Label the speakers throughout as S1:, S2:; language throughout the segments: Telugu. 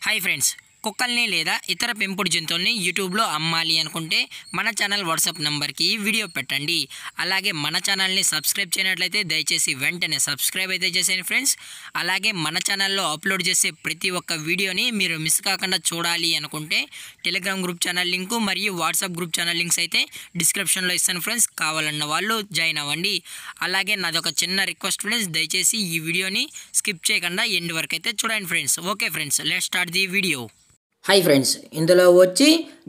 S1: హాయ్ ఫ్రెండ్స్, కుక్కల్ని లేదా ఇతర పెంపుడు జంతువుల్ని యూట్యూబ్లో అమ్మాలి అనుకుంటే మన ఛానల్ వాట్సాప్ నెంబర్కి వీడియో పెట్టండి. అలాగే మన ఛానల్ని సబ్స్క్రైబ్ చేయనట్లయితే దయచేసి వెంటనే సబ్స్క్రైబ్ అయితే చేసేయండి ఫ్రెండ్స్. అలాగే మన ఛానల్లో అప్లోడ్ చేసే ప్రతి ఒక్క వీడియోని మీరు మిస్ కాకుండా చూడాలి అనుకుంటే టెలిగ్రామ్ గ్రూప్ ఛానల్ లింకు మరియు వాట్సాప్ గ్రూప్ ఛానల్ లింక్స్ అయితే డిస్క్రిప్షన్లో ఇస్తాను ఫ్రెండ్స్. కావాలన్న వాళ్ళు జాయిన్ అవ్వండి. అలాగే నాదొక చిన్న రిక్వెస్ట్ ఫ్రెండ్స్, దయచేసి ఈ వీడియోని స్కిప్ చేయకుండా ఎండ్ వరకు అయితే చూడండి friends. Okay friends, let's start the video. Hi friends, ఇందులో వచ్చి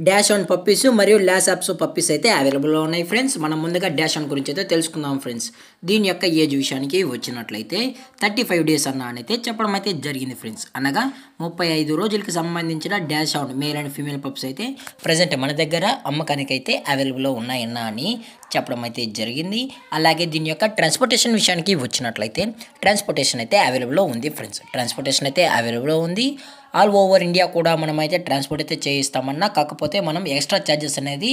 S1: డాష్ ఆన్ పప్పీస్ మరియు ల్యాస్ యాప్స్ పప్పీస్ అయితే అవైలబుల్లో ఉన్నాయి ఫ్రెండ్స్. మనం ముందుగా డాష్ ఆన్ గురించి అయితే తెలుసుకుందాం ఫ్రెండ్స్. దీని యొక్క ఏజ్ విషయానికి వచ్చినట్లయితే 35 డేస్ అయితే చెప్పడం అయితే జరిగింది ఫ్రెండ్స్. అనగా 35 రోజులకి సంబంధించిన dash on male and female puppies అయితే ప్రజెంట్ మన దగ్గర అమ్మకానికి అయితే అవైలబుల్లో ఉన్నాయన్నా అని చెప్పడం అయితే జరిగింది. అలాగే దీని యొక్క ట్రాన్స్పోర్టేషన్ విషయానికి వచ్చినట్లయితే ట్రాన్స్పోర్టేషన్ అయితే అవైలబుల్లో ఉంది ఫ్రెండ్స్. ట్రాన్స్పోర్టేషన్ అయితే అవైలబుల్లో ఉంది. ఆల్ ఓవర్ ఇండియా కూడా మనం అయితే ట్రాన్స్పోర్ట్ అయితే చేయిస్తామన్నా, కాకపోతే మనం ఎక్స్ట్రా ఛార్జెస్ అనేది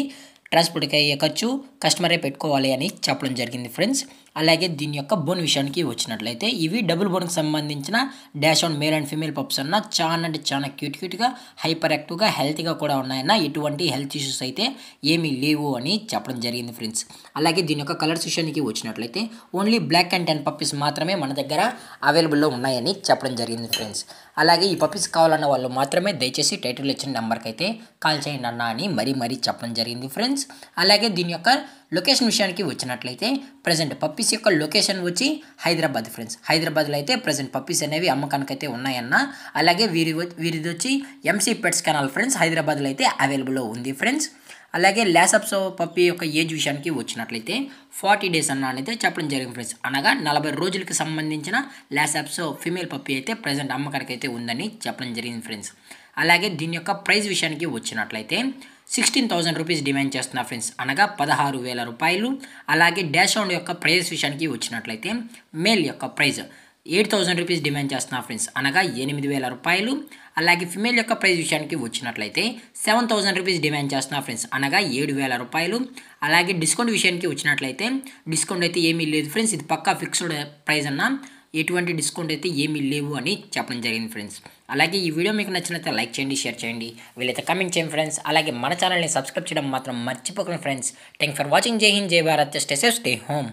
S1: ట్రాన్స్పోర్ట్కి అయ్యే ఖర్చు కస్టమరే పెట్టుకోవాలి అని చెప్పడం జరిగింది ఫ్రెండ్స్. అలాగే దీని యొక్క బోన్ విషయానికి వచ్చినట్లయితే ఇవి డబుల్ బోన్కి సంబంధించిన dash on male and female pups అన్న చాలా అంటే చాలా క్యూట్గా హైపర్ యాక్టివ్గా హెల్తీగా కూడా ఉన్నాయన్న. ఎటువంటి హెల్త్ ఇష్యూస్ అయితే ఏమీ లేవు అని చెప్పడం జరిగింది ఫ్రెండ్స్. అలాగే దీని యొక్క కలర్స్ విషయానికి వచ్చినట్లయితే only black and tan puppies మాత్రమే మన దగ్గర అవైలబుల్లో ఉన్నాయని చెప్పడం జరిగింది ఫ్రెండ్స్. అలాగే ఈ పప్పీస్ కావాలన్న వాళ్ళు మాత్రమే దయచేసి టైటిల్ ఇచ్చిన నెంబర్కి అయితే కాల్ చేయండి అన్న అని మరీ చెప్పడం జరిగింది ఫ్రెండ్స్. అలాగే దీని యొక్క లొకేషన్ విషయానికి వచ్చినట్లయితే ప్రజెంట్ పప్పీస్ యొక్క లొకేషన్ వచ్చి హైదరాబాద్ ఫ్రెండ్స్. హైదరాబాద్లో అయితే ప్రజెంట్ పప్పీస్ అనేవి అమ్మకానికి అయితే ఉన్నాయన్న. అలాగే వీరిది వచ్చి ఎంసీ పెట్స్ కెనాల్ ఫ్రెండ్స్, హైదరాబాద్లో అయితే అవైలబుల్లో ఉంది ఫ్రెండ్స్. అలాగే ల్యాసప్స్ పప్పీ యొక్క ఏజ్ విషయానికి వచ్చినట్లయితే 40 డేస్ అయితే చెప్పడం జరిగింది ఫ్రెండ్స్. అనగా 40 రోజులకి సంబంధించిన ల్యాసప్స్ ఫీమేల్ పప్పీ అయితే ప్రజెంట్ అమ్మకానికి అయితే ఉందని చెప్పడం జరిగింది ఫ్రెండ్స్. అలాగే దీని యొక్క ప్రైస్ విషయానికి వచ్చినట్లయితే 16,000 రూపీస్ డిమాండ్ చేస్తున్నారు ఫ్రెండ్స్, అనగా 16,000 రూపాయలు. అలాగే డాష్ ఆన్ యొక్క ప్రైస్ విషయానికి వచ్చినట్లయితే మేల్ యొక్క ప్రైస్ 8,000 రూపీస్ డిమాండ్ చేస్తున్నారు ఫ్రెండ్స్, అనగా 8,000 రూపాయలు. అలాగే ఫిమేల్ యొక్క ప్రైస్ విషయానికి వచ్చినట్లయితే 7,000 రూపీస్ డిమాండ్ చేస్తున్నారు ఫ్రెండ్స్, అనగా 7,000 రూపాయలు. అలాగే డిస్కౌంట్ విషయానికి వచ్చినట్లయితే డిస్కౌంట్ అయితే ఏమీ లేదు ఫ్రెండ్స్. ఇది పక్కా ఫిక్స్డ్ ప్రైస్ అన్న, ఎటువంటి డిస్కౌంట్ అయితే ఏమీ లేవు అని చెప్పడం జరిగింది ఫ్రెండ్స్. అలాగే ఈ వీడియో మీకు నచ్చినట్లయితే లైక్ చేయండి, షేర్ చేయండి, వీలైతే కామెంట్ చేయండి ఫ్రెండ్స్. అలాగే మన ఛానల్ని సబ్స్క్రైబ్ చేయడం మాత్రం మర్చిపోకండి ఫ్రెండ్స్. Thank for watching. జై హింద్, జై Bharat, stay safe, stay home.